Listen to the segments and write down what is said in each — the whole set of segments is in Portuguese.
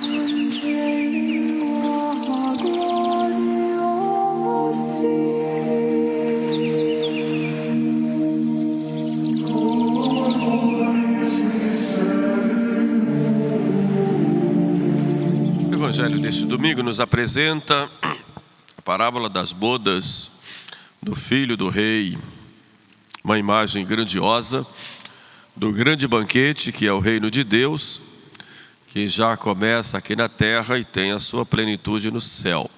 O Evangelho deste domingo nos apresenta a parábola das bodas do filho do rei, uma imagem grandiosa do grande banquete que é o reino de Deus, que já começa aqui na terra e tem a sua plenitude no céu.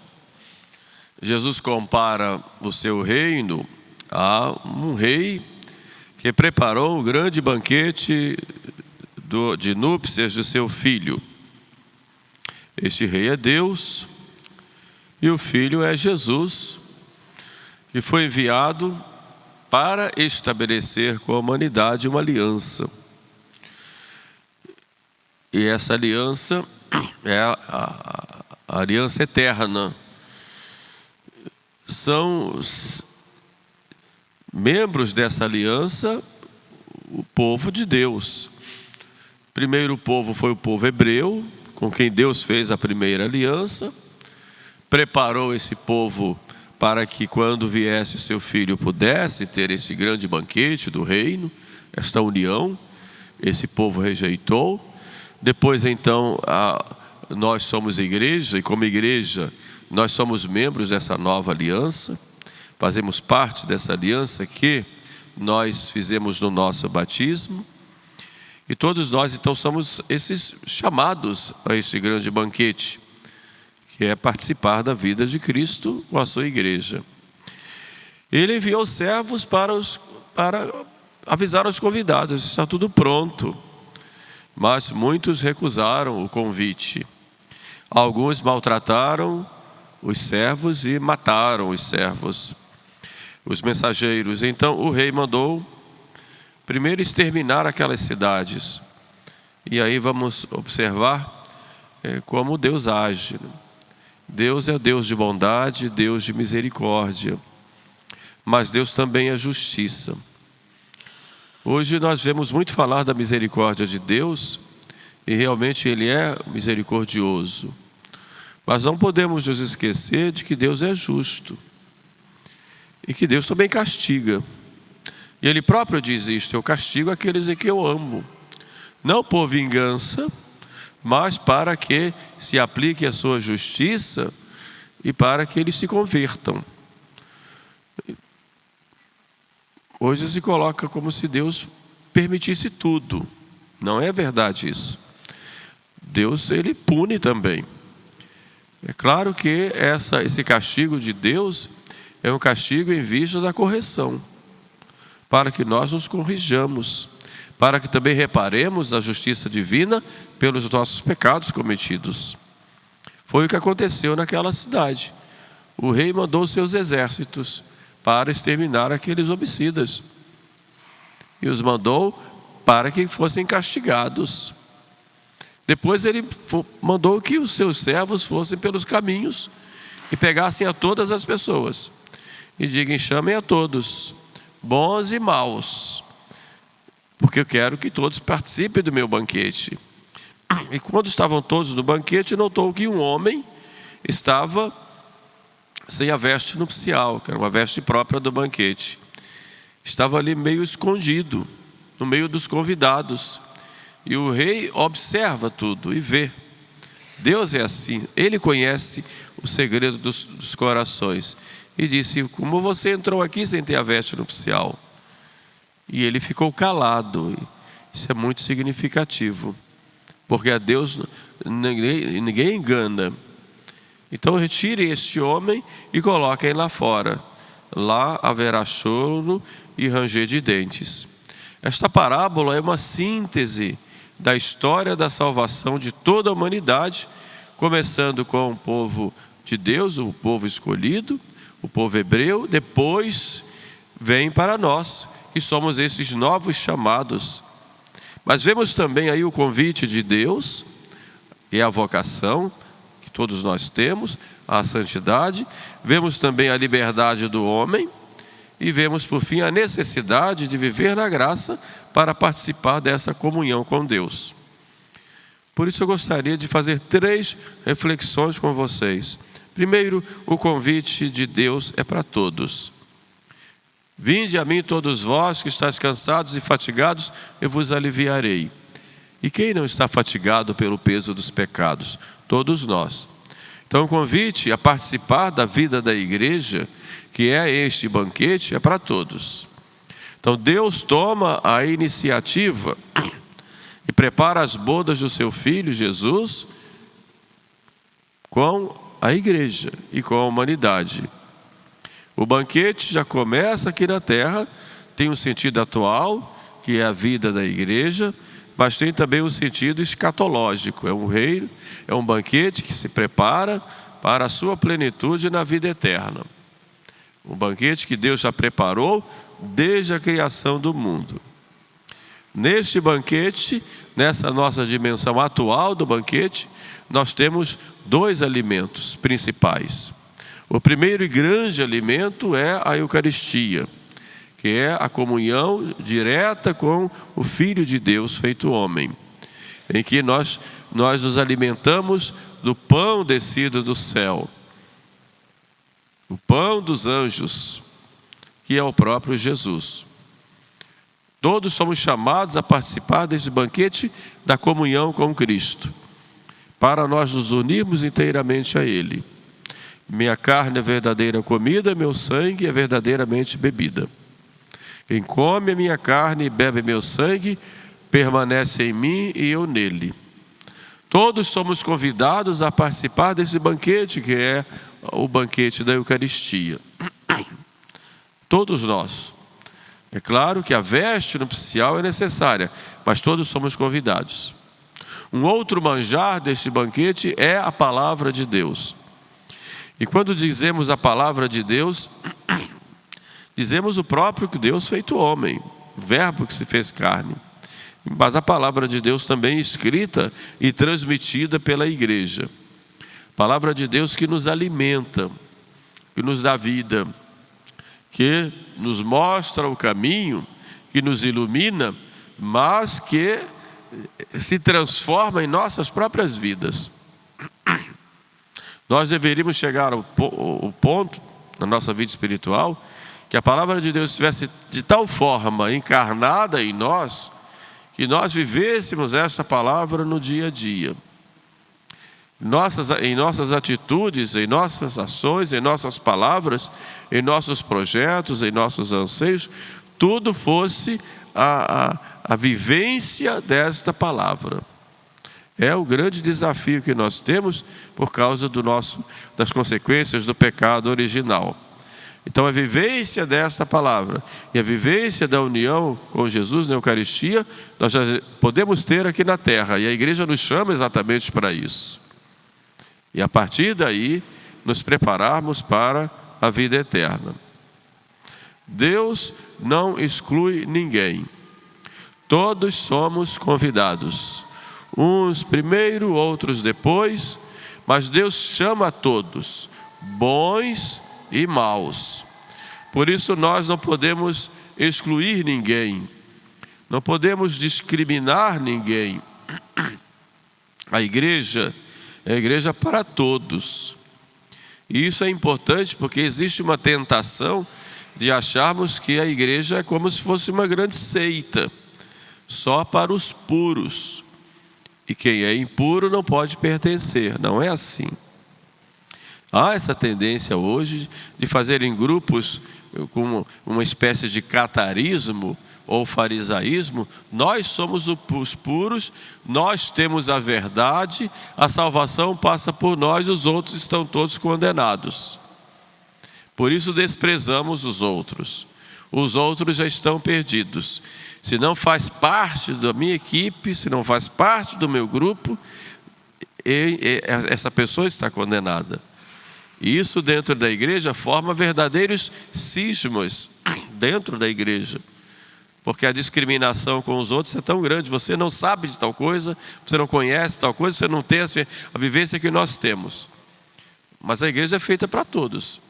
Jesus compara o seu reino a um rei que preparou um grande banquete de núpcias de seu filho. Este rei é Deus e o filho é Jesus, que foi enviado para estabelecer com a humanidade uma aliança. E essa aliança é a aliança eterna. São os membros dessa aliança o povo de Deus. Primeiro o povo foi o povo hebreu, com quem Deus fez a primeira aliança, preparou esse povo para que quando viesse o seu filho pudesse ter esse grande banquete do reino, esta união. Esse povo rejeitou. Depois então nós somos igreja, e como igreja nós somos membros dessa nova aliança, fazemos parte dessa aliança que nós fizemos no nosso batismo. E todos nós então somos esses chamados a esse grande banquete, que é participar da vida de Cristo com a sua igreja. Ele enviou servos para avisar os convidados: está tudo pronto. Mas muitos recusaram o convite. Alguns maltrataram os servos e mataram os servos, os mensageiros. Então o rei mandou primeiro exterminar aquelas cidades. E aí vamos observar como Deus age. Deus é Deus de bondade, Deus de misericórdia, mas Deus também é justiça. Hoje nós vemos muito falar da misericórdia de Deus, e realmente Ele é misericordioso. Mas não podemos nos esquecer de que Deus é justo, e que Deus também castiga. E Ele próprio diz isto: eu castigo aqueles que eu amo, não por vingança, mas para que se aplique a sua justiça e para que eles se convertam. Hoje se coloca como se Deus permitisse tudo. Não é verdade isso. Deus, Ele pune também. É claro que esse castigo de Deus é um castigo em vista da correção, para que nós nos corrijamos, para que também reparemos a justiça divina pelos nossos pecados cometidos. Foi o que aconteceu naquela cidade. O rei mandou seus exércitos para exterminar aqueles homicidas, e os mandou para que fossem castigados. Depois ele mandou que os seus servos fossem pelos caminhos e pegassem a todas as pessoas e digam: chamem a todos, bons e maus, porque eu quero que todos participem do meu banquete. E quando estavam todos no banquete, notou que um homem estava sem a veste nupcial, que era uma veste própria do banquete. Estava ali meio escondido, no meio dos convidados. E o rei observa tudo e vê. Deus é assim, Ele conhece o segredo dos corações. E disse: como você entrou aqui sem ter a veste nupcial? E ele ficou calado. Isso é muito significativo, porque a Deus ninguém engana. Então retire este homem e coloquem lá fora. Lá haverá choro e ranger de dentes. Esta parábola é uma síntese da história da salvação de toda a humanidade, começando com o povo de Deus, o povo escolhido, o povo hebreu. Depois vem para nós, que somos esses novos chamados. Mas vemos também aí o convite de Deus e a vocação que todos nós temos, a santidade. Vemos também a liberdade do homem e vemos, por fim, a necessidade de viver na graça para participar dessa comunhão com Deus. Por isso eu gostaria de fazer 3 reflexões com vocês. Primeiro, o convite de Deus é para todos. Vinde a mim todos vós que estáis cansados e fatigados, eu vos aliviarei. E quem não está fatigado pelo peso dos pecados? Todos nós. Então o convite a participar da vida da igreja, que é este banquete, é para todos. Então Deus toma a iniciativa e prepara as bodas do seu Filho Jesus com a igreja e com a humanidade. O banquete já começa aqui na terra, tem um sentido atual, que é a vida da igreja, mas tem também um sentido escatológico. É um reino, é um banquete que se prepara para a sua plenitude na vida eterna. Um banquete que Deus já preparou desde a criação do mundo. Neste banquete, nessa nossa dimensão atual do banquete, nós temos 2 alimentos principais. O primeiro e grande alimento é a Eucaristia, que é a comunhão direta com o Filho de Deus feito homem, em que nós nos alimentamos do pão descido do céu, o pão dos anjos, que é o próprio Jesus. Todos somos chamados a participar deste banquete da comunhão com Cristo, para nós nos unirmos inteiramente a Ele. Minha carne é verdadeira comida, meu sangue é verdadeiramente bebida. Quem come a minha carne e bebe meu sangue, permanece em mim e eu nele. Todos somos convidados a participar desse banquete, que é o banquete da Eucaristia. Todos nós. É claro que a veste nupcial é necessária, mas todos somos convidados. Um outro manjar deste banquete é a palavra de Deus. E quando dizemos a palavra de Deus, dizemos o próprio Deus feito homem, o verbo que se fez carne. Mas a palavra de Deus também escrita e transmitida pela igreja. Palavra de Deus que nos alimenta, que nos dá vida, que nos mostra o caminho, que nos ilumina, mas que se transforma em nossas próprias vidas. Nós deveríamos chegar ao ponto, na nossa vida espiritual, que a palavra de Deus estivesse de tal forma encarnada em nós, que nós vivêssemos essa palavra no dia a dia. Em nossas atitudes, em nossas ações, em nossas palavras, em nossos projetos, em nossos anseios, tudo fosse a vivência desta palavra. É o grande desafio que nós temos por causa das consequências do pecado original. Então a vivência desta palavra e a vivência da união com Jesus na Eucaristia, nós já podemos ter aqui na terra, e a igreja nos chama exatamente para isso. E a partir daí, nos prepararmos para a vida eterna. Deus não exclui ninguém. Todos somos convidados. Uns primeiro, outros depois, mas Deus chama a todos, bons e maus. Por isso nós não podemos excluir ninguém, não podemos discriminar ninguém. A igreja é a igreja para todos. E isso é importante porque existe uma tentação de acharmos que a igreja é como se fosse uma grande seita, só para os puros. E quem é impuro não pode pertencer. Não é assim. Há essa tendência hoje de fazerem grupos com uma espécie de catarismo ou farisaísmo. Nós somos os puros, nós temos a verdade, a salvação passa por nós, os outros estão todos condenados. Por isso desprezamos os outros. Os outros já estão perdidos. Se não faz parte da minha equipe, se não faz parte do meu grupo, essa pessoa está condenada. E isso dentro da igreja forma verdadeiros cismas dentro da igreja. Porque a discriminação com os outros é tão grande. Você não sabe de tal coisa, você não conhece tal coisa, você não tem a vivência que nós temos. Mas a igreja é feita para todos.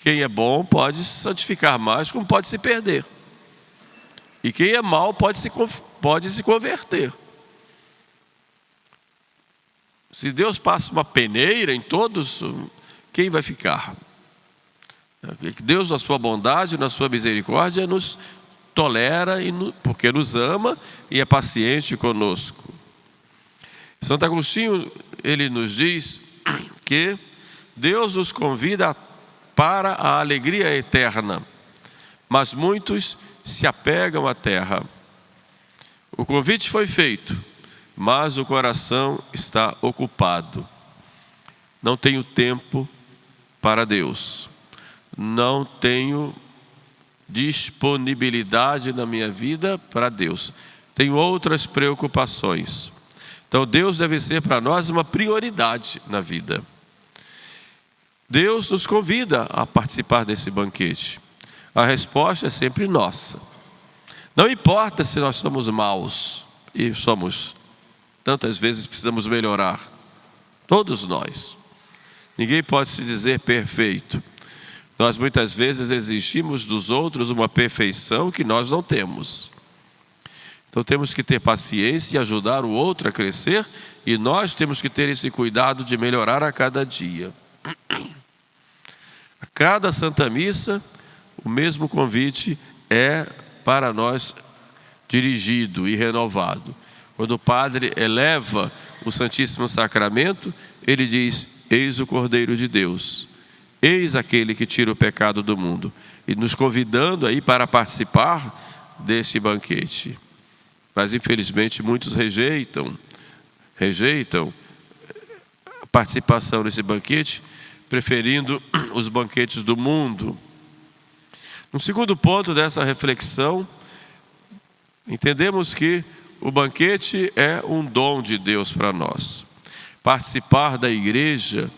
Quem é bom pode se santificar mais, como pode se perder. E quem é mau pode se converter. Se Deus passa uma peneira em todos, quem vai ficar? Deus, na sua bondade, na sua misericórdia, nos tolera, porque nos ama e é paciente conosco. Santo Agostinho, ele nos diz que Deus nos convida para a alegria eterna, mas muitos se apegam à terra. O convite foi feito, mas o coração está ocupado. Não tenho tempo para Deus. Não tenho disponibilidade na minha vida para Deus. Tenho outras preocupações. Então Deus deve ser para nós uma prioridade na vida. Deus nos convida a participar desse banquete. A resposta é sempre nossa. Não importa se nós somos maus, e somos, tantas vezes precisamos melhorar. Todos nós. Ninguém pode se dizer perfeito. Nós muitas vezes exigimos dos outros uma perfeição que nós não temos. Então temos que ter paciência e ajudar o outro a crescer, e nós temos que ter esse cuidado de melhorar a cada dia. A cada Santa Missa, o mesmo convite é para nós dirigido e renovado. Quando o padre eleva o Santíssimo Sacramento, ele diz: eis o Cordeiro de Deus, eis aquele que tira o pecado do mundo, e nos convidando aí para participar deste banquete. Mas infelizmente muitos rejeitam a participação nesse banquete, preferindo os banquetes do mundo. No segundo ponto dessa reflexão, entendemos que o banquete é um dom de Deus para nós. Participar da igreja,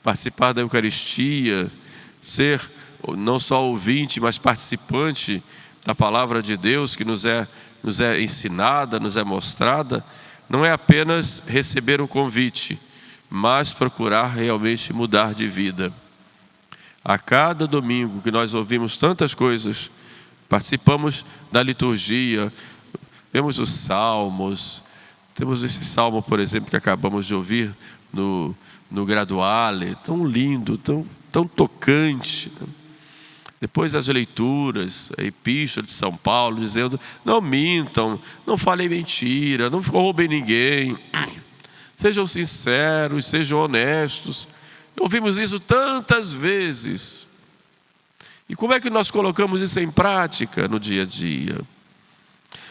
participar da Eucaristia, ser não só ouvinte, mas participante da palavra de Deus que nos é ensinada, nos é mostrada, não é apenas receber o convite, mas procurar realmente mudar de vida. A cada domingo que nós ouvimos tantas coisas, participamos da liturgia, vemos os salmos, temos esse salmo, por exemplo, que acabamos de ouvir no Graduale, tão lindo, tão tocante. Depois as leituras, a Epístola de São Paulo, dizendo: não mintam, não falem mentira, não roubem ninguém, sejam sinceros, sejam honestos. Ouvimos isso tantas vezes. E como é que nós colocamos isso em prática no dia a dia?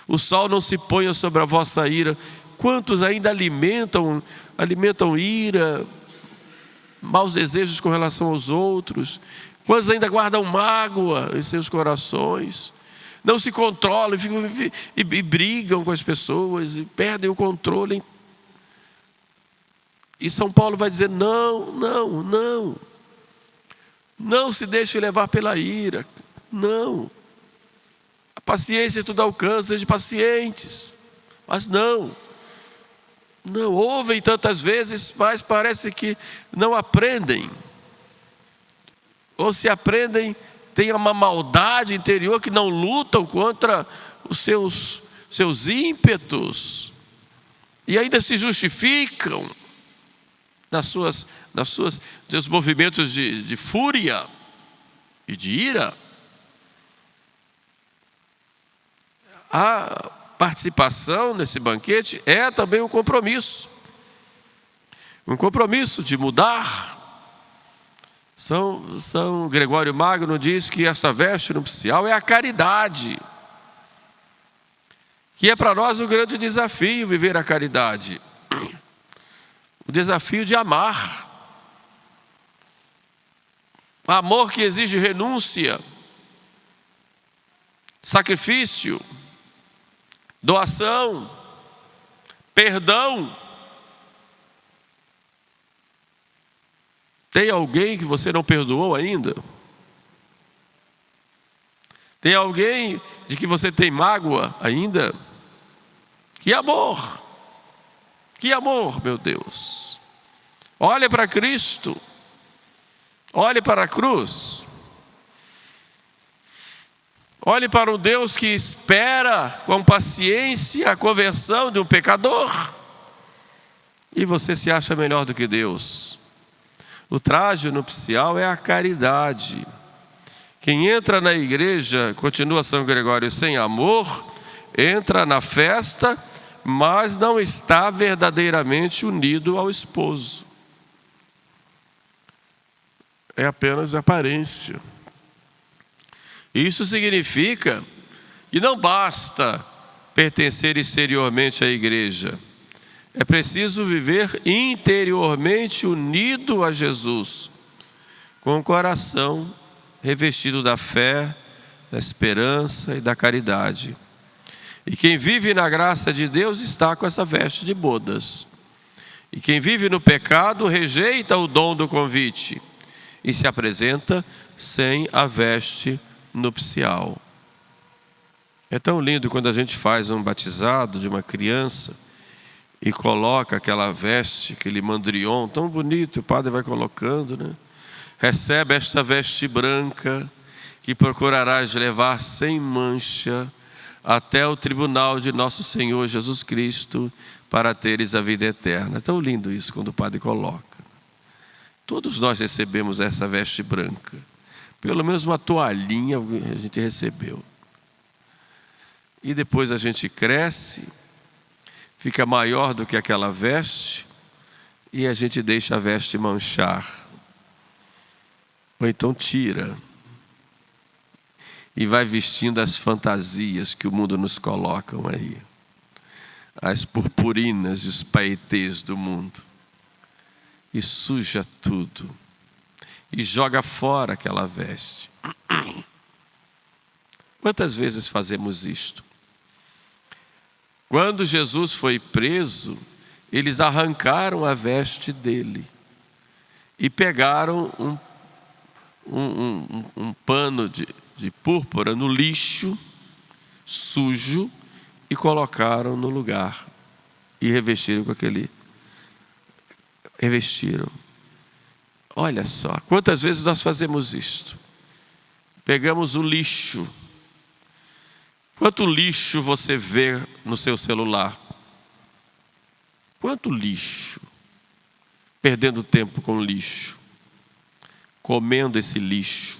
O sol não se ponha sobre a vossa ira. Quantos ainda alimentam ira, maus desejos com relação aos outros? Quantos ainda guardam mágoa em seus corações? Não se controlam e brigam com as pessoas e perdem o controle. E São Paulo vai dizer: não se deixe levar pela ira. Não. A paciência tudo alcança, sejam pacientes. Mas não, ouvem tantas vezes, mas parece que não aprendem. Ou se aprendem, têm uma maldade interior que não lutam contra os seus ímpetos. E ainda se justificam nas seus movimentos de fúria e de ira. A participação nesse banquete é também um compromisso de mudar. São Gregório Magno diz que essa veste nupcial é a caridade, que é para nós um grande desafio viver a caridade, o desafio de amar, amor que exige renúncia, sacrifício, doação, perdão. Tem alguém que você não perdoou ainda? Tem alguém de que você tem mágoa ainda? Que amor, meu Deus. Olhe para Cristo, olhe para a cruz, olhe para um Deus que espera com paciência a conversão de um pecador. e você se acha melhor do que Deus. O traje nupcial é a caridade. Quem entra na igreja, continua São Gregório, sem amor, entra na festa, mas não está verdadeiramente unido ao esposo. É apenas aparência. Isso significa que não basta pertencer exteriormente à igreja. É preciso viver interiormente unido a Jesus, com o coração revestido da fé, da esperança e da caridade. E quem vive na graça de Deus está com essa veste de bodas. E quem vive no pecado rejeita o dom do convite e se apresenta sem a veste nupcial. É tão lindo quando a gente faz um batizado de uma criança e coloca aquela veste, aquele mandrion tão bonito, o padre vai colocando, né? Recebe esta veste branca que procurarás levar sem mancha até o tribunal de nosso Senhor Jesus Cristo para teres a vida eterna. É tão lindo isso quando o padre coloca. Todos nós recebemos essa veste branca. Pelo menos uma toalhinha a gente recebeu. E depois a gente cresce, fica maior do que aquela veste e a gente deixa a veste manchar. Ou então tira e vai vestindo as fantasias que o mundo nos coloca aí. As purpurinas e os paetês do mundo. E suja tudo. E joga fora aquela veste. Quantas vezes fazemos isto? Quando Jesus foi preso, eles arrancaram a veste dele e pegaram um pano de púrpura no lixo, sujo, e colocaram no lugar e revestiram com aquele. Revestiram. Olha só, quantas vezes nós fazemos isto? Pegamos o lixo. Quanto lixo você vê no seu celular? Quanto lixo? Perdendo tempo com lixo, comendo esse lixo,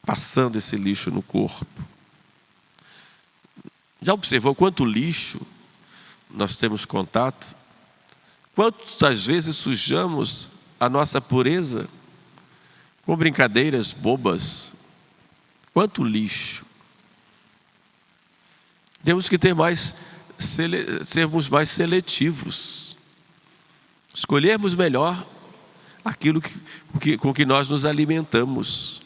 passando esse lixo no corpo. Já observou quanto lixo nós temos contato? Quantas vezes sujamos a nossa pureza com brincadeiras bobas? Quanto lixo! Temos que sermos mais seletivos, escolhermos melhor aquilo com que nós nos alimentamos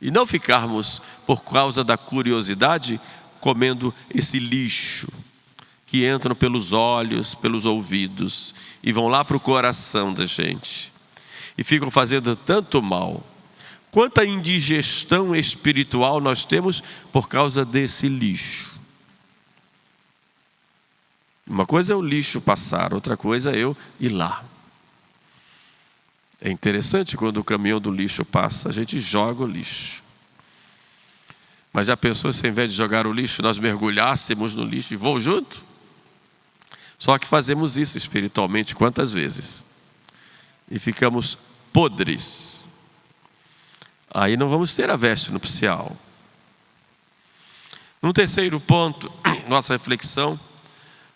e não ficarmos, por causa da curiosidade, comendo esse lixo que entram pelos olhos, pelos ouvidos e vão lá para o coração da gente e ficam fazendo tanto mal. Quanta indigestão espiritual nós temos por causa desse lixo. Uma coisa é o lixo passar, outra coisa é eu ir lá. É interessante quando o caminhão do lixo passa, a gente joga o lixo. Mas já pensou se ao invés de jogar o lixo, nós mergulhássemos no lixo e vou junto? Só que fazemos isso espiritualmente quantas vezes? E ficamos podres. Aí não vamos ter a veste nupcial. No terceiro ponto, nossa reflexão,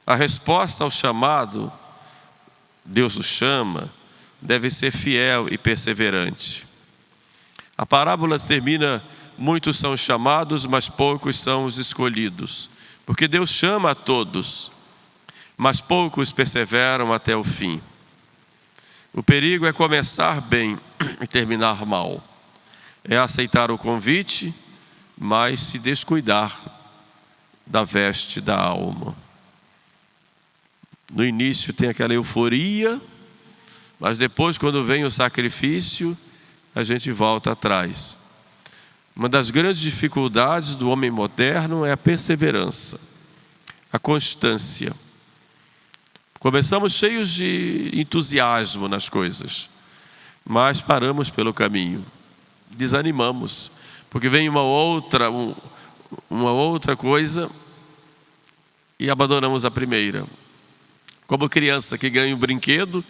a resposta ao chamado, Deus nos chama, deve ser fiel e perseverante. A parábola termina: muitos são os chamados, mas poucos são os escolhidos. Porque Deus chama a todos, mas poucos perseveram até o fim. O perigo é começar bem e terminar mal. É aceitar o convite, mas se descuidar da veste da alma. No início tem aquela euforia, mas depois, quando vem o sacrifício, a gente volta atrás. Uma das grandes dificuldades do homem moderno é a perseverança, a constância. Começamos cheios de entusiasmo nas coisas, mas paramos pelo caminho, desanimamos, porque vem uma outra coisa e abandonamos a primeira. Como criança que ganha um brinquedo,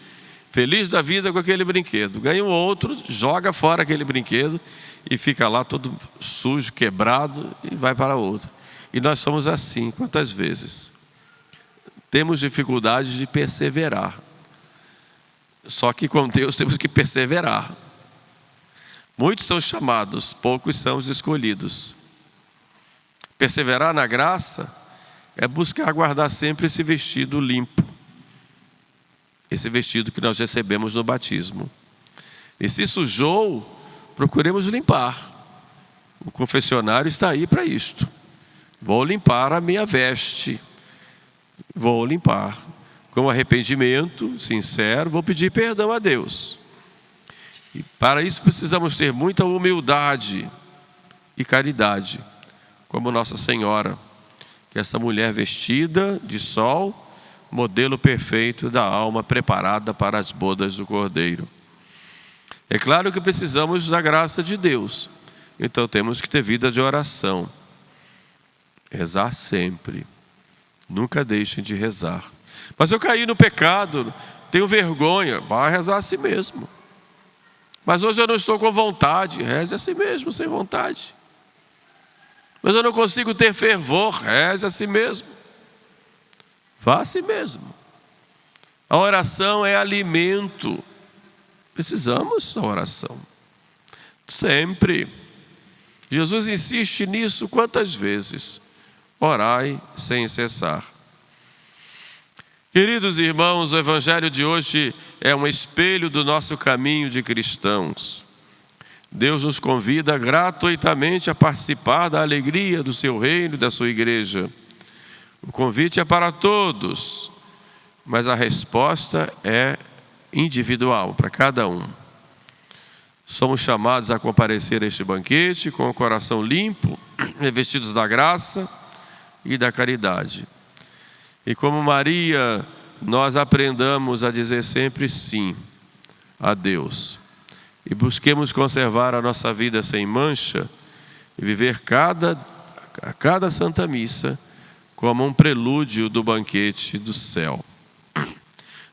feliz da vida com aquele brinquedo. Ganha um outro, joga fora aquele brinquedo e fica lá todo sujo, quebrado e vai para outro. E nós somos assim, quantas vezes? Temos dificuldade de perseverar. Só que com Deus temos que perseverar. Muitos são chamados, poucos são os escolhidos. Perseverar na graça é buscar guardar sempre esse vestido limpo. Esse vestido que nós recebemos no batismo. E se sujou, procuremos limpar. O confessionário está aí para isto. Vou limpar a minha veste. Vou limpar. Com arrependimento sincero, vou pedir perdão a Deus. E para isso precisamos ter muita humildade e caridade, como Nossa Senhora, que é essa mulher vestida de sol, modelo perfeito da alma preparada para as bodas do Cordeiro. É claro que precisamos da graça de Deus, então temos que ter vida de oração. Rezar sempre. Nunca deixem de rezar. Mas eu caí no pecado, tenho vergonha. Vai rezar a si mesmo. Mas hoje eu não estou com vontade. Reze a si mesmo, sem vontade. Mas eu não consigo ter fervor. Reze a si mesmo. Vá a si mesmo. A oração é alimento. Precisamos da oração. Sempre. Jesus insiste nisso quantas vezes? Orai sem cessar. Queridos irmãos, o Evangelho de hoje é um espelho do nosso caminho de cristãos. Deus nos convida gratuitamente a participar da alegria do seu reino e da sua igreja. O convite é para todos, mas a resposta é individual, para cada um. Somos chamados a comparecer a este banquete com o coração limpo, revestidos da graça e da caridade. E como Maria, nós aprendamos a dizer sempre sim a Deus. E busquemos conservar a nossa vida sem mancha e viver cada Santa Missa como um prelúdio do banquete do céu.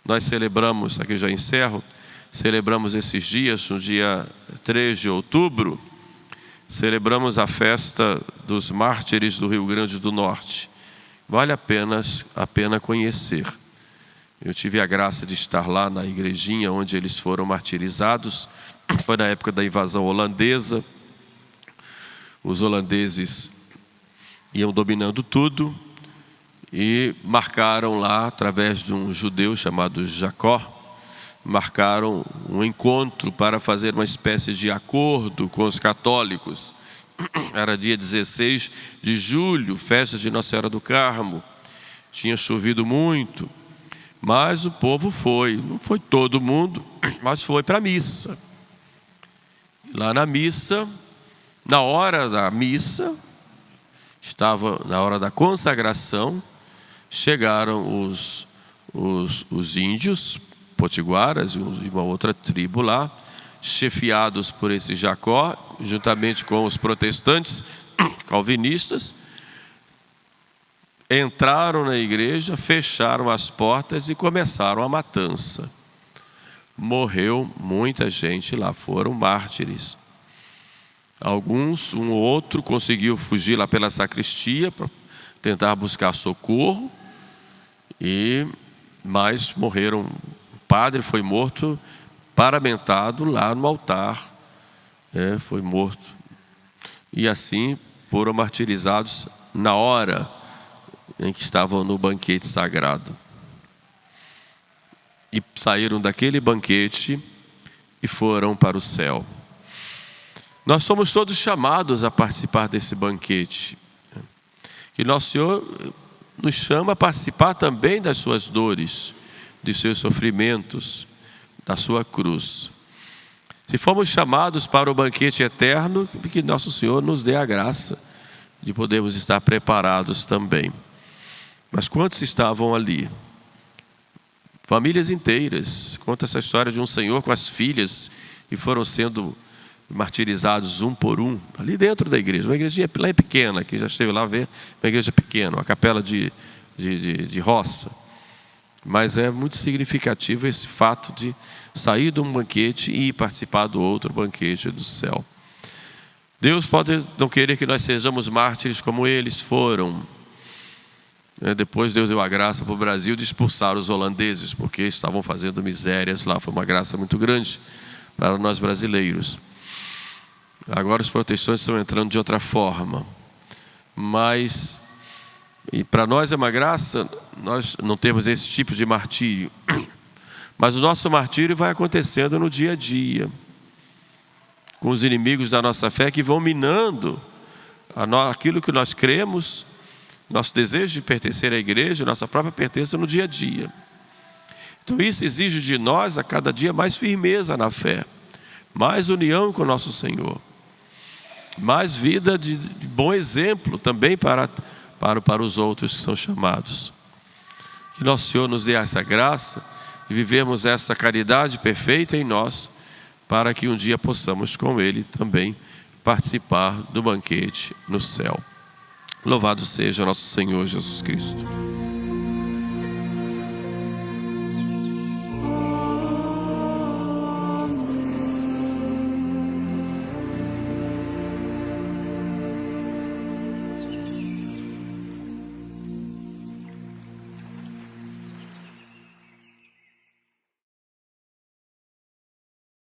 Nós celebramos, aqui já encerro, celebramos esses dias, no dia 3 de outubro, celebramos a festa dos mártires do Rio Grande do Norte. Vale a pena conhecer. Eu tive a graça de estar lá na igrejinha onde eles foram martirizados. Foi na época da invasão holandesa. Os holandeses iam dominando tudo e marcaram lá, através de um judeu chamado Jacó, marcaram um encontro para fazer uma espécie de acordo com os católicos. Era dia 16 de julho, festa de Nossa Senhora do Carmo. Tinha chovido muito, mas o povo foi. Não foi todo mundo, mas foi para a missa. E lá na missa, na hora da missa, estava na hora da consagração, chegaram os índios potiguaras e uma outra tribo lá, chefiados por esse Jacó, juntamente com os protestantes calvinistas, entraram na igreja, fecharam as portas e começaram a matança. Morreu muita gente lá, foram mártires. Alguns, um ou outro, conseguiu fugir lá pela sacristia para tentar buscar socorro, mas morreram. O padre foi morto, paramentado lá no altar, foi morto. E assim foram martirizados na hora em que estavam no banquete sagrado. E saíram daquele banquete e foram para o céu. Nós somos todos chamados a participar desse banquete. E Nosso Senhor nos chama a participar também das suas dores, dos seus sofrimentos, da sua cruz. Se fomos chamados para o banquete eterno, que Nosso Senhor nos dê a graça de podermos estar preparados também. Mas quantos estavam ali? Famílias inteiras. Conta essa história de um senhor com as filhas que foram sendo martirizados um por um, ali dentro da igreja. Uma igrejinha lá pequena, que já esteve lá ver, uma igreja pequena, uma capela de roça. Mas é muito significativo esse fato de sair de um banquete e ir participar do outro banquete do céu. Deus pode não querer que nós sejamos mártires como eles foram. Depois Deus deu a graça para o Brasil de expulsar os holandeses, porque estavam fazendo misérias lá. Foi uma graça muito grande para nós brasileiros. Agora os protestantes estão entrando de outra forma. Mas, e para nós é uma graça, nós não temos esse tipo de martírio. Mas o nosso martírio vai acontecendo no dia a dia, com os inimigos da nossa fé que vão minando aquilo que nós cremos, nosso desejo de pertencer à igreja, nossa própria pertença no dia a dia. Então isso exige de nós a cada dia mais firmeza na fé, mais união com o nosso Senhor, mais vida de bom exemplo também para os outros que são chamados. Que nosso Senhor nos dê essa graça de vivermos essa caridade perfeita em nós, para que um dia possamos com Ele também participar do banquete no céu. Louvado seja nosso Senhor Jesus Cristo.